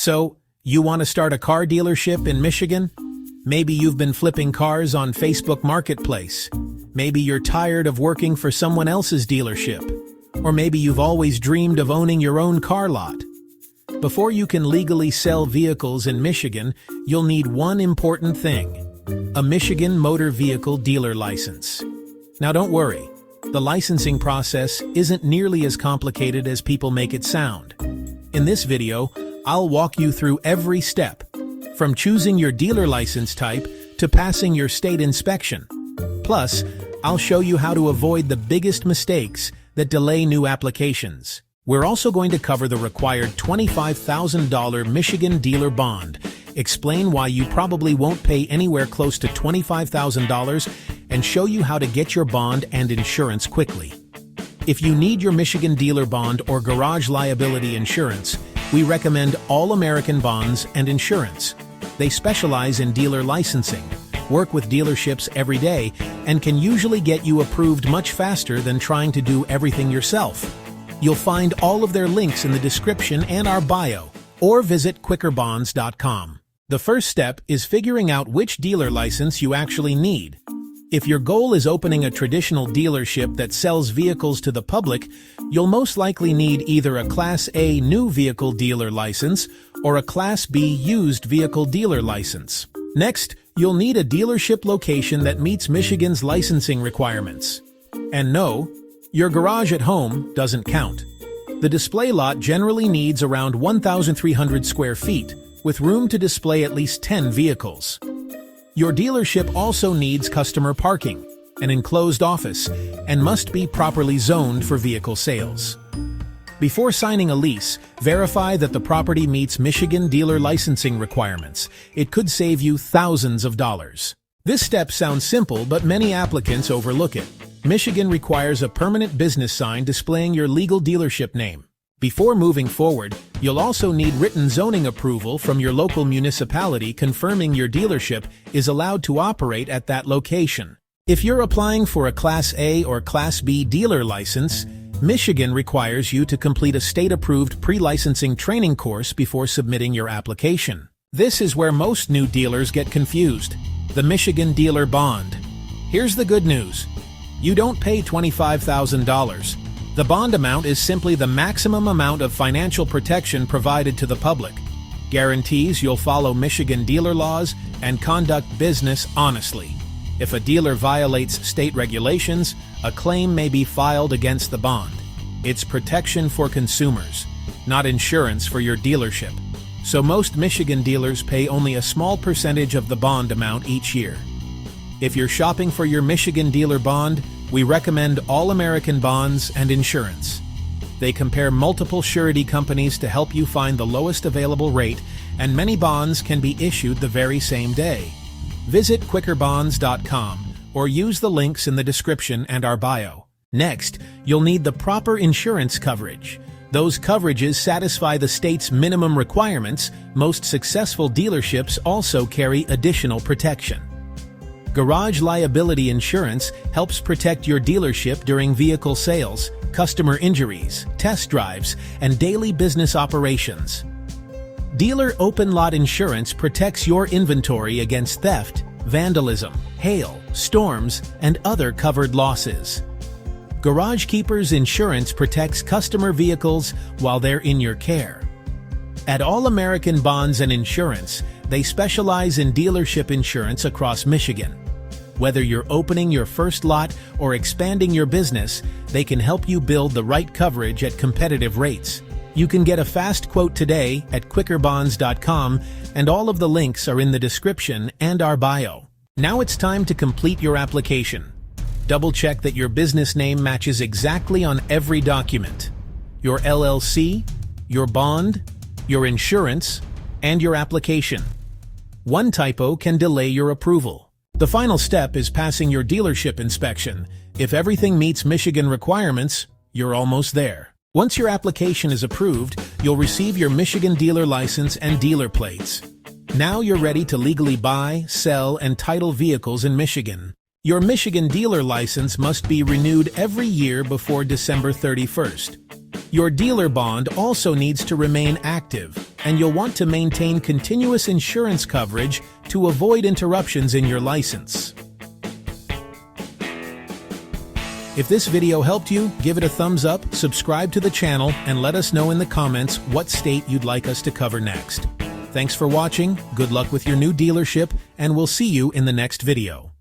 So, you want to start a car dealership in Michigan? Maybe you've been flipping cars on Facebook Marketplace. Maybe you're tired of working for someone else's dealership. Or maybe you've always dreamed of owning your own car lot. Before you can legally sell vehicles in Michigan, you'll need one important thing: a Michigan Motor Vehicle Dealer License. Now don't worry, the licensing process isn't nearly as complicated as people make it sound. In this video, I'll walk you through every step, from choosing your dealer license type to passing your state inspection. Plus, I'll show you how to avoid the biggest mistakes that delay new applications. We're also going to cover the required $25,000 Michigan dealer bond, explain why you probably won't pay anywhere close to $25,000, and show you how to get your bond and insurance quickly. If you need your Michigan dealer bond or garage liability insurance, we recommend All American Bonds and Insurance. They specialize in dealer licensing, work with dealerships every day, and can usually get you approved much faster than trying to do everything yourself. You'll find all of their links in the description and our bio, or visit quickerbonds.com. The first step is figuring out which dealer license you actually need. If your goal is opening a traditional dealership that sells vehicles to the public, you'll most likely need either a Class A new vehicle dealer license or a Class B used vehicle dealer license. Next, you'll need a dealership location that meets Michigan's licensing requirements. And no, your garage at home doesn't count. The display lot generally needs around 1,300 square feet, with room to display at least 10 vehicles. Your dealership also needs customer parking, an enclosed office, and must be properly zoned for vehicle sales. Before signing a lease, verify that the property meets Michigan dealer licensing requirements. It could save you thousands of dollars. This step sounds simple, but many applicants overlook it. Michigan requires a permanent business sign displaying your legal dealership name. Before moving forward, you'll also need written zoning approval from your local municipality confirming your dealership is allowed to operate at that location. If you're applying for a Class A or Class B dealer license, Michigan requires you to complete a state-approved pre-licensing training course before submitting your application. This is where most new dealers get confused: the Michigan Dealer Bond. Here's the good news: you don't pay $25,000. The bond amount is simply the maximum amount of financial protection provided to the public. Guarantees you'll follow Michigan dealer laws and conduct business honestly. If a dealer violates state regulations, a claim may be filed against the bond. It's protection for consumers, not insurance for your dealership. So most Michigan dealers pay only a small percentage of the bond amount each year. If you're shopping for your Michigan dealer bond, we recommend All American Bonds and Insurance. They compare multiple surety companies to help you find the lowest available rate, and many bonds can be issued the very same day. Visit quickerbonds.com or use the links in the description and our bio. Next, you'll need the proper insurance coverage. Those coverages satisfy the state's minimum requirements. Most successful dealerships also carry additional protection. Garage liability insurance helps protect your dealership during vehicle sales, customer injuries, test drives, and daily business operations. Dealer open lot insurance protects your inventory against theft, vandalism, hail, storms, and other covered losses. Garagekeepers Insurance protects customer vehicles while they're in your care. At All American Bonds and Insurance, they specialize in dealership insurance across Michigan. Whether you're opening your first lot or expanding your business, they can help you build the right coverage at competitive rates. You can get a fast quote today at quickerbonds.com, and all of the links are in the description and our bio. Now it's time to complete your application. Double-check that your business name matches exactly on every document: your LLC, your bond, your insurance, and your application. One typo can delay your approval. The final step is passing your dealership inspection. If everything meets Michigan requirements, you're almost there. Once your application is approved, you'll receive your Michigan dealer license and dealer plates. Now you're ready to legally buy, sell, and title vehicles in Michigan. Your Michigan dealer license must be renewed every year before December 31st. Your dealer bond also needs to remain active, and you'll want to maintain continuous insurance coverage to avoid interruptions in your license. If this video helped you, give it a thumbs up, subscribe to the channel, and let us know in the comments what state you'd like us to cover next. Thanks for watching, good luck with your new dealership, and we'll see you in the next video.